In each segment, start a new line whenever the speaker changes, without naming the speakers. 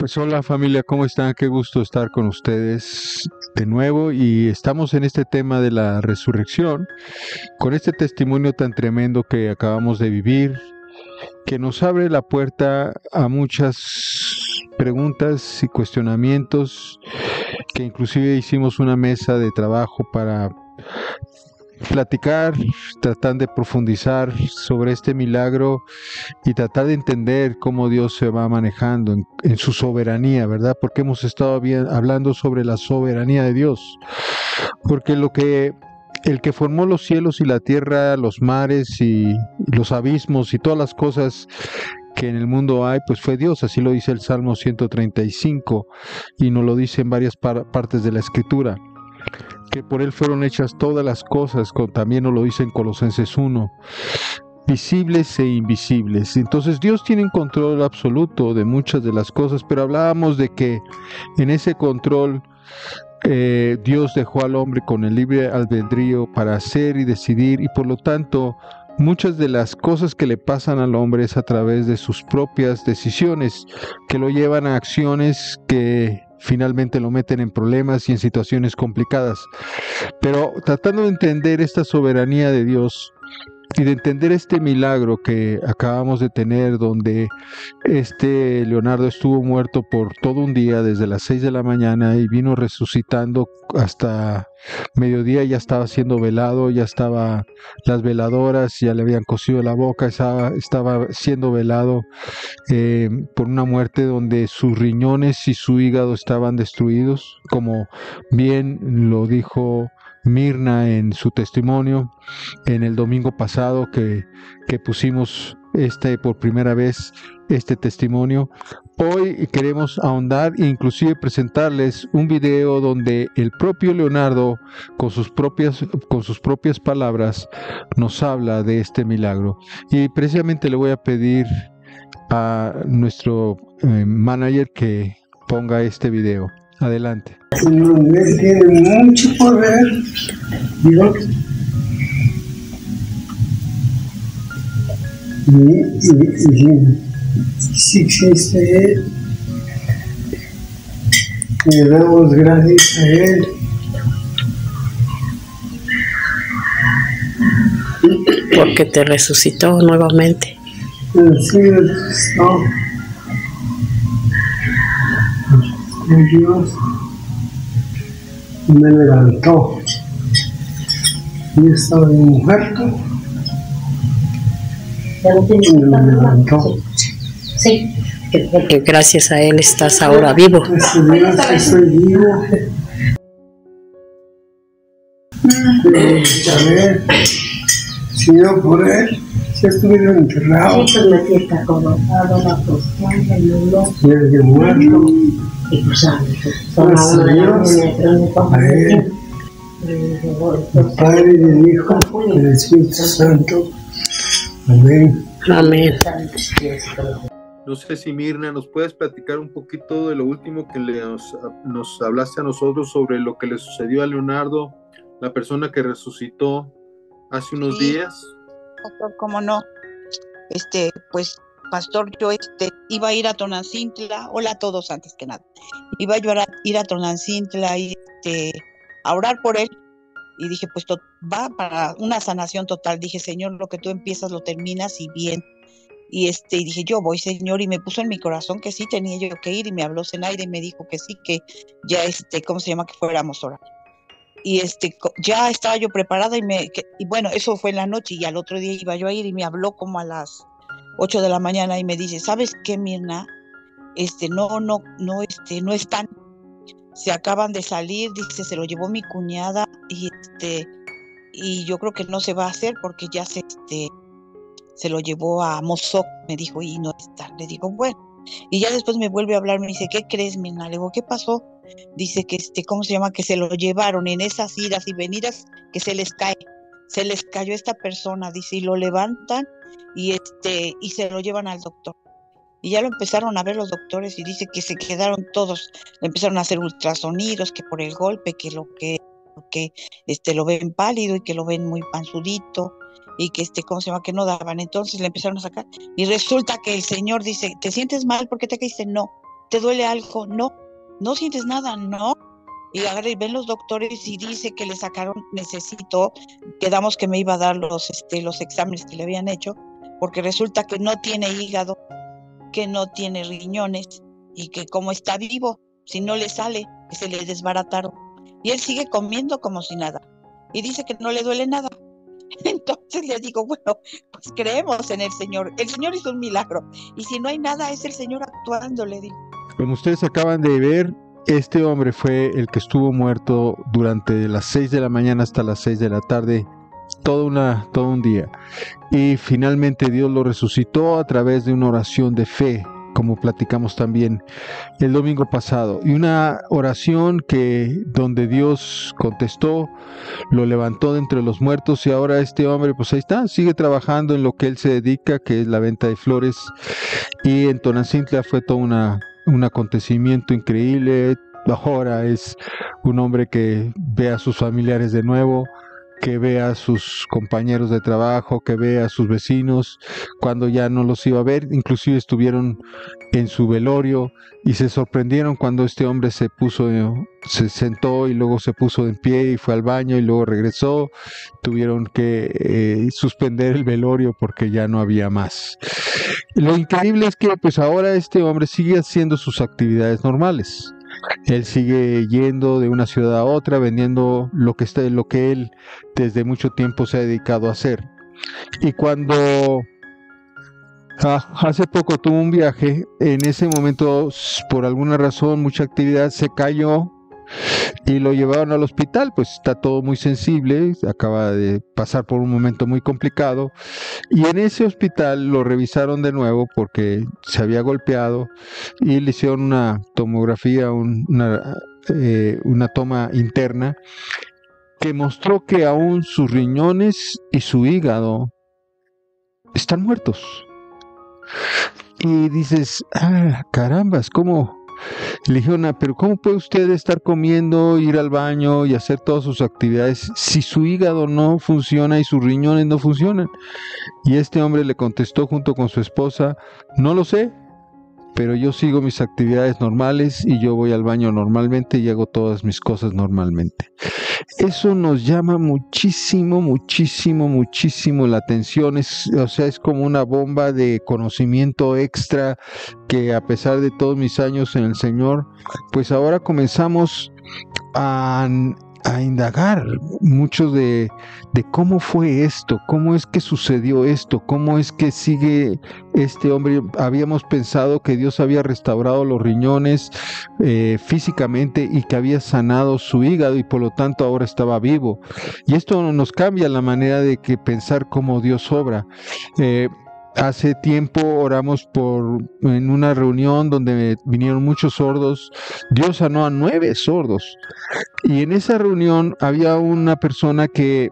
Pues hola familia, ¿cómo están? Qué gusto estar con ustedes de nuevo y estamos en este tema de la resurrección, con este testimonio tan tremendo que acabamos de vivir, que nos abre la puerta a muchas preguntas y cuestionamientos, que inclusive hicimos una mesa de trabajo para platicar, tratar de profundizar sobre este milagro y tratar de entender cómo Dios se va manejando en su soberanía, ¿verdad? Porque hemos estado hablando sobre la soberanía de Dios. Porque el que formó los cielos y la tierra, los mares y los abismos y todas las cosas que en el mundo hay, pues fue Dios. Así lo dice el Salmo 135 y nos lo dice en varias partes de la Escritura, que por Él fueron hechas todas las cosas, también nos lo dice en Colosenses 1, visibles e invisibles. Entonces Dios tiene un control absoluto de muchas de las cosas, pero hablábamos de que en ese control Dios dejó al hombre con el libre albedrío para hacer y decidir, y por lo tanto muchas de las cosas que le pasan al hombre es a través de sus propias decisiones, que lo llevan a acciones que finalmente lo meten en problemas y en situaciones complicadas. Pero tratando de entender esta soberanía de Dios y de entender este milagro que acabamos de tener, donde Leonardo estuvo muerto por todo un día, desde las 6 de la mañana, y vino resucitando hasta mediodía, ya estaba siendo velado, ya estaba las veladoras, ya le habían cosido la boca, estaba siendo velado por una muerte donde sus riñones y su hígado estaban destruidos, como bien lo dijo Mirna en su testimonio en el domingo pasado que pusimos por primera vez este testimonio. Hoy queremos ahondar e inclusive presentarles un video donde el propio Leonardo con sus propias palabras nos habla de este milagro, y precisamente le voy a pedir a nuestro manager que ponga este video. Adelante.
Él tiene mucho poder, Dios, y si existe Él, le damos gracias a Él.
Porque te resucitó nuevamente.
Sí, resucitó. Dios me levantó. Yo estaba muerto. Me levantó.
Sí, porque gracias a Él estás ahora vivo.
Gracias a Dios que estoy vivo. Saber, si no por Él, si estuviera enterrado.
Sí, pues me está acomodado la postura, el olor.
Y el de muerto.
Y pues
Gracias a Dios, a Él, al Padre y al Hijo, y al Espíritu Santo. Amén.
Amén.
No sé si Mirna, ¿nos puedes platicar un poquito de lo último que nos hablaste a nosotros sobre lo que le sucedió a Leonardo, la persona que resucitó hace unos días?
Pastor, ¿cómo no? Pues, pastor, yo iba a ir a Tonantzintla. Hola a todos, antes que nada. Iba yo a ir a Tonantzintla y a orar por él. Y dije, pues va para una sanación total. Dije, Señor, lo que tú empiezas lo terminas y bien. Y dije, yo voy, Señor, y me puso en mi corazón que sí tenía yo que ir, y me habló Zenaida y me dijo que sí, que ya ¿cómo se llama? Que fuéramos a orar. Y ya estaba yo preparada y bueno, eso fue en la noche, y al otro día iba yo a ir y me habló como a las 8 de la mañana y me dice, ¿sabes qué, Mirna? No están. Se acaban de salir, dice, se lo llevó mi cuñada y yo creo que no se va a hacer porque ya se lo llevó a Mozoc, me dijo, y no está. Le digo, bueno. Y ya después me vuelve a hablar, me dice, ¿qué crees, Mirna? Le digo, ¿qué pasó? Dice que ¿cómo se llama? Que se lo llevaron en esas idas y venidas, que se les cayó esta persona, dice, y lo levantan y se lo llevan al doctor. Y ya lo empezaron a ver los doctores y dice que se quedaron todos, le empezaron a hacer ultrasonidos, que por el golpe, que lo ven pálido y que lo ven muy panzudito y que ¿cómo se llama? Que no daban. Entonces le empezaron a sacar y resulta que el señor dice, ¿te sientes mal? ¿Por qué te caíste? No, ¿te duele algo? No. ¿No sientes nada? No. Y agarra y ven los doctores y dice que le sacaron, quedamos que me iba a dar los exámenes que le habían hecho, porque resulta que no tiene hígado, que no tiene riñones, y que como está vivo, si no le sale, que se le desbarataron. Y él sigue comiendo como si nada. Y dice que no le duele nada. Entonces le digo, bueno, pues creemos en el Señor. El Señor hizo un milagro. Y si no hay nada, es el Señor actuando, le digo.
Como ustedes acaban de ver, este hombre fue el que estuvo muerto durante las 6 de la mañana hasta las 6 de la tarde, todo un día. Y finalmente Dios lo resucitó a través de una oración de fe, como platicamos también el domingo pasado. Y una oración donde Dios contestó, lo levantó de entre los muertos, y ahora este hombre, pues ahí está, sigue trabajando en lo que él se dedica, que es la venta de flores. Y en Tonantzintla fue todo un acontecimiento increíble. Ahora es un hombre que ve a sus familiares de nuevo, que ve a sus compañeros de trabajo, que ve a sus vecinos cuando ya no los iba a ver. Inclusive estuvieron en su velorio y se sorprendieron cuando este hombre se sentó y luego se puso en pie y fue al baño y luego regresó. Tuvieron que suspender el velorio porque ya no había más. Lo increíble es que pues ahora este hombre sigue haciendo sus actividades normales. Él sigue yendo de una ciudad a otra, vendiendo lo que él desde mucho tiempo se ha dedicado a hacer. Y cuando hace poco tuvo un viaje, en ese momento, por alguna razón, mucha actividad, se cayó y lo llevaron al hospital. Pues está todo muy sensible, acaba de pasar por un momento muy complicado, y en ese hospital lo revisaron de nuevo porque se había golpeado y le hicieron una tomografía, una toma interna que mostró que aún sus riñones y su hígado están muertos. Y dices, carambas, ¿cómo? Le dijeron, pero ¿cómo puede usted estar comiendo, ir al baño y hacer todas sus actividades si su hígado no funciona y sus riñones no funcionan? Y este hombre le contestó junto con su esposa, no lo sé, pero yo sigo mis actividades normales y yo voy al baño normalmente y hago todas mis cosas normalmente. Eso nos llama muchísimo, muchísimo, muchísimo la atención. Es como una bomba de conocimiento extra que, a pesar de todos mis años en el Señor, pues ahora comenzamos a indagar mucho de cómo fue esto, cómo es que sucedió esto, cómo es que sigue este hombre. Habíamos pensado que Dios había restaurado los riñones físicamente y que había sanado su hígado y por lo tanto ahora estaba vivo. Y esto nos cambia la manera de pensar cómo Dios obra. Hace tiempo oramos en una reunión donde vinieron muchos sordos. Dios sanó a 9 sordos. Y en esa reunión había una persona que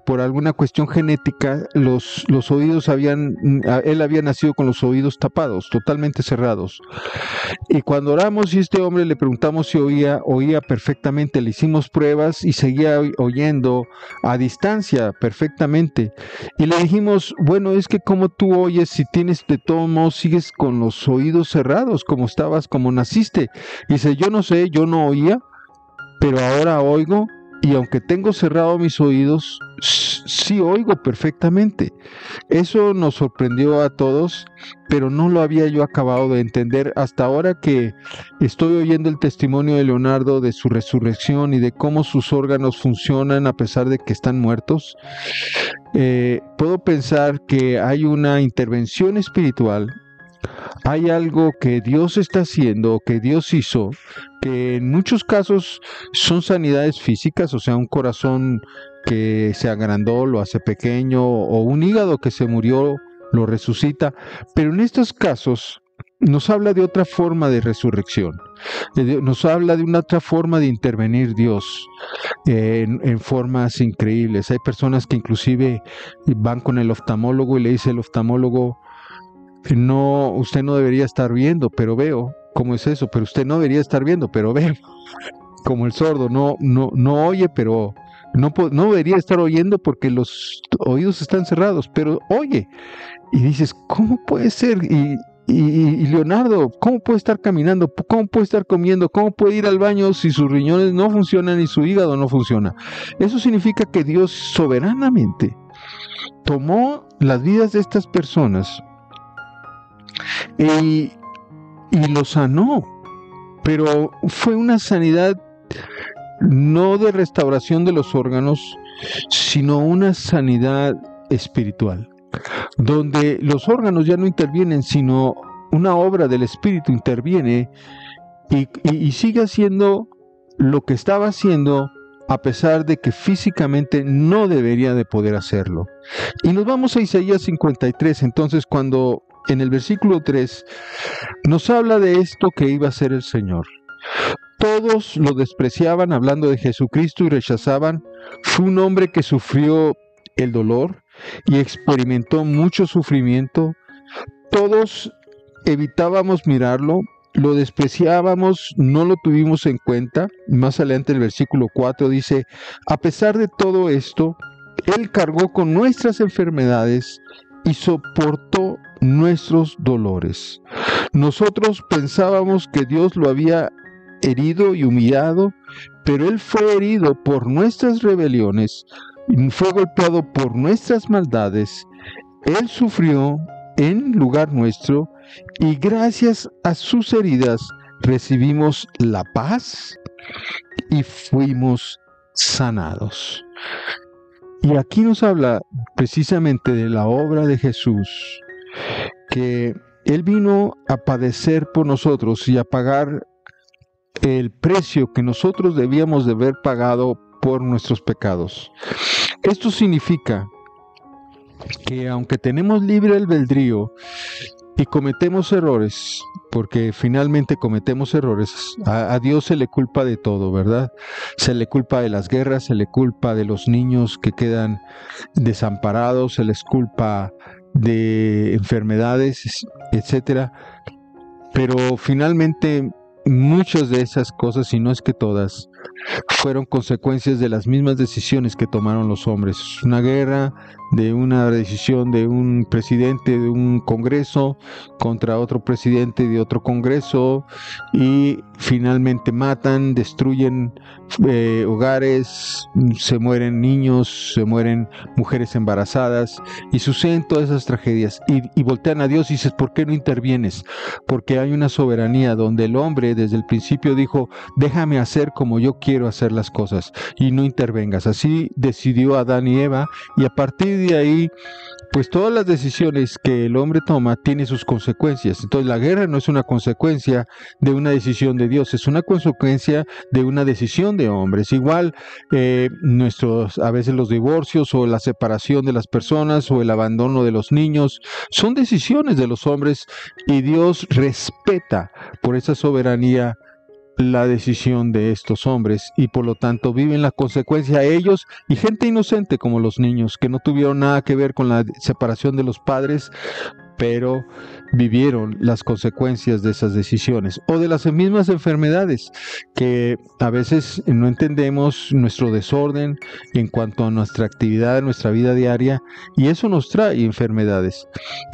por alguna cuestión genética, los oídos él había nacido con los oídos tapados, totalmente cerrados. Y cuando oramos y este hombre le preguntamos si oía perfectamente, le hicimos pruebas y seguía oyendo a distancia perfectamente. Y le dijimos, bueno, es que como tú oyes si tienes de todos modos, sigues con los oídos cerrados, como naciste. Y dice, yo no sé, yo no oía, pero ahora oigo. Y aunque tengo cerrados mis oídos, sí oigo perfectamente. Eso nos sorprendió a todos, pero no lo había yo acabado de entender hasta ahora que estoy oyendo el testimonio de Leonardo de su resurrección y de cómo sus órganos funcionan a pesar de que están muertos. Puedo pensar que hay una intervención espiritual. Hay algo que Dios está haciendo, que Dios hizo, que en muchos casos son sanidades físicas, o sea, un corazón que se agrandó, lo hace pequeño, o un hígado que se murió, lo resucita, pero en estos casos nos habla de otra forma de resurrección, nos habla de una otra forma de intervenir Dios en formas increíbles. Hay personas que inclusive van con el oftalmólogo y le dice el oftalmólogo, no, usted no debería estar viendo, pero veo. ¿Cómo es eso? Pero usted no debería estar viendo, pero veo. Como el sordo, no oye, pero no debería estar oyendo porque los oídos están cerrados, pero oye. Y dices, ¿cómo puede ser? Y Y Leonardo, ¿cómo puede estar caminando? ¿Cómo puede estar comiendo? ¿Cómo puede ir al baño si sus riñones no funcionan y su hígado no funciona? Eso significa que Dios soberanamente tomó las vidas de estas personas y los sanó, pero fue una sanidad no de restauración de los órganos, sino una sanidad espiritual, donde los órganos ya no intervienen, sino una obra del Espíritu interviene y sigue haciendo lo que estaba haciendo, a pesar de que físicamente no debería de poder hacerlo. Y nos vamos a Isaías 53, entonces, cuando en el versículo 3 nos habla de esto que iba a hacer el Señor. Todos lo despreciaban, hablando de Jesucristo, y rechazaban. Fue un hombre que sufrió el dolor y experimentó mucho sufrimiento. Todos evitábamos mirarlo, lo despreciábamos, no lo tuvimos en cuenta. Más adelante el versículo 4 dice: a pesar de todo esto, Él cargó con nuestras enfermedades y soportó nuestros dolores. Nosotros pensábamos que Dios lo había herido y humillado, pero Él fue herido por nuestras rebeliones, fue golpeado por nuestras maldades. Él sufrió en lugar nuestro, y gracias a sus heridas recibimos la paz y fuimos sanados. Y aquí nos habla precisamente de la obra de Jesús, que Él vino a padecer por nosotros y a pagar el precio que nosotros debíamos de haber pagado por nuestros pecados. Esto significa que aunque tenemos libre albedrío y cometemos errores, porque finalmente cometemos errores, a Dios se le culpa de todo, ¿verdad? Se le culpa de las guerras, se le culpa de los niños que quedan desamparados, se les culpa de enfermedades, etcétera. Pero finalmente muchas de esas cosas, si no es que todas, fueron consecuencias de las mismas decisiones que tomaron los hombres. Una guerra, de una decisión de un presidente de un congreso contra otro presidente de otro congreso, y finalmente matan, destruyen hogares, se mueren niños, se mueren mujeres embarazadas, y suceden todas esas tragedias, y voltean a Dios y dices: ¿por qué no intervienes? Porque hay una soberanía donde el hombre desde el principio dijo: déjame hacer como yo quiero hacer las cosas y no intervengas. Así decidió Adán y Eva, y a partir de ahí, pues todas las decisiones que el hombre toma tienen sus consecuencias. Entonces la guerra no es una consecuencia de una decisión de Dios, es una consecuencia de una decisión de hombres. Igual a veces los divorcios o la separación de las personas o el abandono de los niños son decisiones de los hombres, y Dios respeta por esa soberanía la decisión de estos hombres, y por lo tanto viven la consecuencia ellos y gente inocente como los niños, que no tuvieron nada que ver con la separación de los padres, pero vivieron las consecuencias de esas decisiones, o de las mismas enfermedades, que a veces no entendemos nuestro desorden en cuanto a nuestra actividad, nuestra vida diaria, y eso nos trae enfermedades,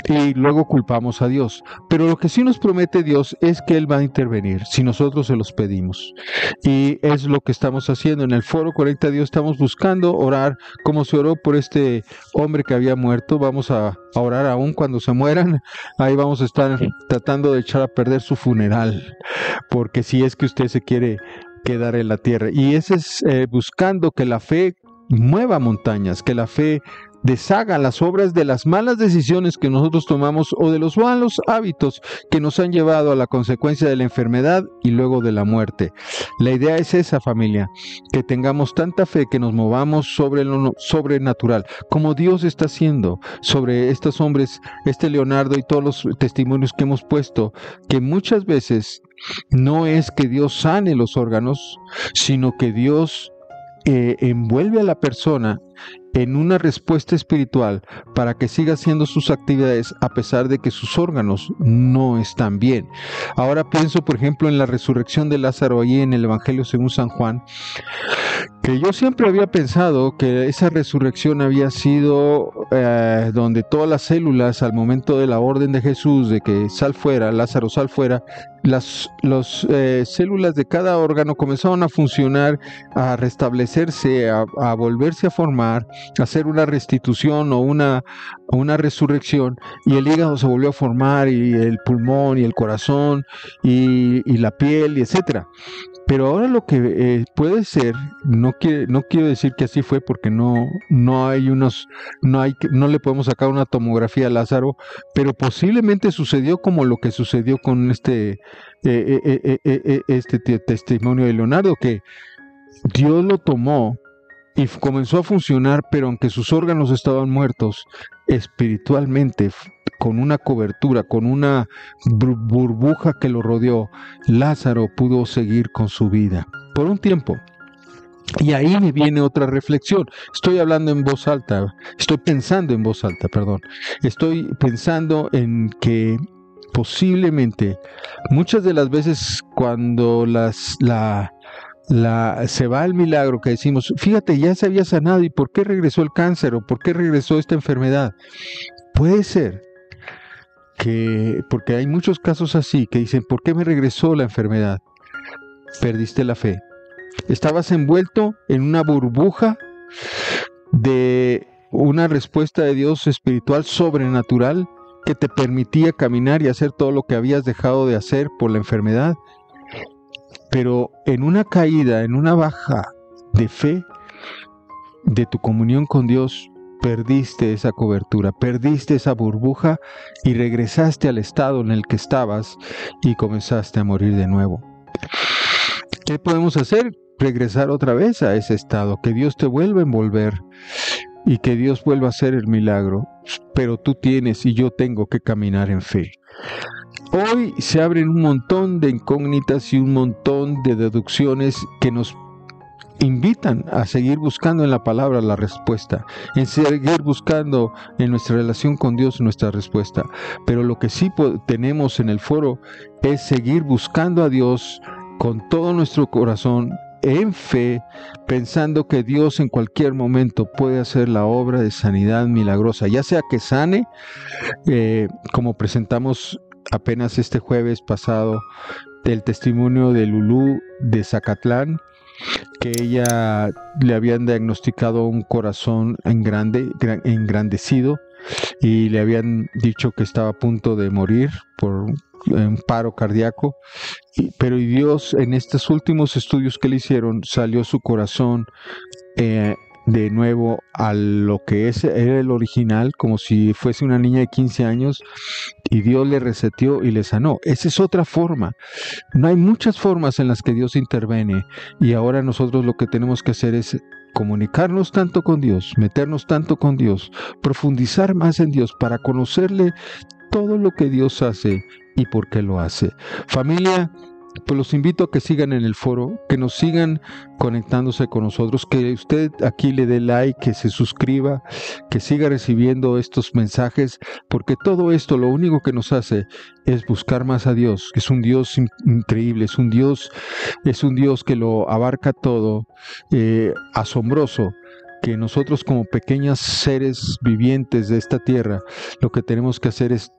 y luego culpamos a Dios. Pero lo que sí nos promete Dios es que Él va a intervenir si nosotros se los pedimos, y es lo que estamos haciendo en el Foro 40 Dios. Estamos buscando orar como se oró por este hombre que había muerto. Vamos a orar aún cuando se mueran. Ahí vamos a estar tratando de echar a perder su funeral, porque si es que usted se quiere quedar en la tierra. Y ese es buscando que la fe mueva montañas, que la fe deshaga las obras de las malas decisiones que nosotros tomamos, o de los malos hábitos que nos han llevado a la consecuencia de la enfermedad y luego de la muerte. La idea es esa, familia, que tengamos tanta fe que nos movamos sobre lo sobrenatural, como Dios está haciendo sobre estos hombres, Leonardo y todos los testimonios que hemos puesto, que muchas veces no es que Dios sane los órganos, sino que Dios envuelve a la persona en una respuesta espiritual para que siga haciendo sus actividades a pesar de que sus órganos no están bien. Ahora pienso, por ejemplo, en la resurrección de Lázaro allí en el Evangelio según San Juan, que yo siempre había pensado que esa resurrección había sido donde todas las células al momento de la orden de Jesús de que sal fuera, Lázaro sal fuera, las células de cada órgano comenzaron a funcionar, a restablecerse, a volverse a formar, a hacer una restitución o una resurrección, y el hígado se volvió a formar, y el pulmón, y el corazón, y la piel, y etcétera. Pero ahora lo que puede ser, no quiero decir que así fue, porque no le podemos sacar una tomografía a Lázaro, pero posiblemente sucedió como lo que sucedió con este testimonio de Leonardo, que Dios lo tomó y comenzó a funcionar, pero aunque sus órganos estaban muertos, espiritualmente, con una cobertura, con una burbuja que lo rodeó, Lázaro pudo seguir con su vida por un tiempo. Y ahí me viene otra reflexión. Estoy hablando en voz alta, estoy pensando en voz alta, perdón. Estoy pensando en que posiblemente muchas de las veces cuando se va el milagro, que decimos, fíjate, ya se había sanado, ¿y por qué regresó el cáncer? ¿O por qué regresó esta enfermedad? Puede ser que, porque hay muchos casos así, que dicen, ¿por qué me regresó la enfermedad? Perdiste la fe. Estabas envuelto en una burbuja de una respuesta de Dios espiritual sobrenatural que te permitía caminar y hacer todo lo que habías dejado de hacer por la enfermedad. Pero en una caída, en una baja de fe de tu comunión con Dios, perdiste esa cobertura, perdiste esa burbuja y regresaste al estado en el que estabas y comenzaste a morir de nuevo. ¿Qué podemos hacer? Regresar otra vez a ese estado, que Dios te vuelva a envolver y que Dios vuelva a hacer el milagro, pero tú tienes y yo tengo que caminar en fe. Hoy se abren un montón de incógnitas y un montón de deducciones que nos invitan a seguir buscando en la palabra la respuesta, en seguir buscando en nuestra relación con Dios nuestra respuesta. Pero lo que sí tenemos en el foro es seguir buscando a Dios con todo nuestro corazón, en fe, pensando que Dios en cualquier momento puede hacer la obra de sanidad milagrosa, ya sea que sane, como presentamos apenas este jueves pasado el testimonio de Lulú de Zacatlán, que ella le habían diagnosticado un corazón engrandecido y le habían dicho que estaba a punto de morir por un paro cardíaco, pero Dios en estos últimos estudios que le hicieron salió su corazón de nuevo a lo que era el original, como si fuese una niña de 15 años, y Dios le reseteó y le sanó. Esa es otra forma. No hay muchas formas en las que Dios interviene, y ahora nosotros lo que tenemos que hacer es comunicarnos tanto con Dios, meternos tanto con Dios, profundizar más en Dios para conocerle todo lo que Dios hace y por qué lo hace. Familia, pues los invito a que sigan en el foro, que nos sigan conectándose con nosotros, que usted aquí le dé like, que se suscriba, que siga recibiendo estos mensajes, porque todo esto lo único que nos hace es buscar más a Dios, que es un Dios increíble, es un Dios que lo abarca todo, asombroso, que nosotros como pequeños seres vivientes de esta tierra, lo que tenemos que hacer es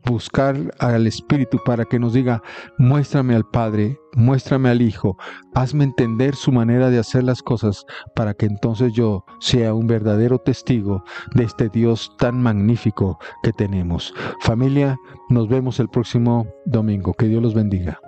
buscar al Espíritu para que nos diga, muéstrame al Padre, muéstrame al Hijo, hazme entender su manera de hacer las cosas para que entonces yo sea un verdadero testigo de este Dios tan magnífico que tenemos. Familia, nos vemos el próximo domingo. Que Dios los bendiga.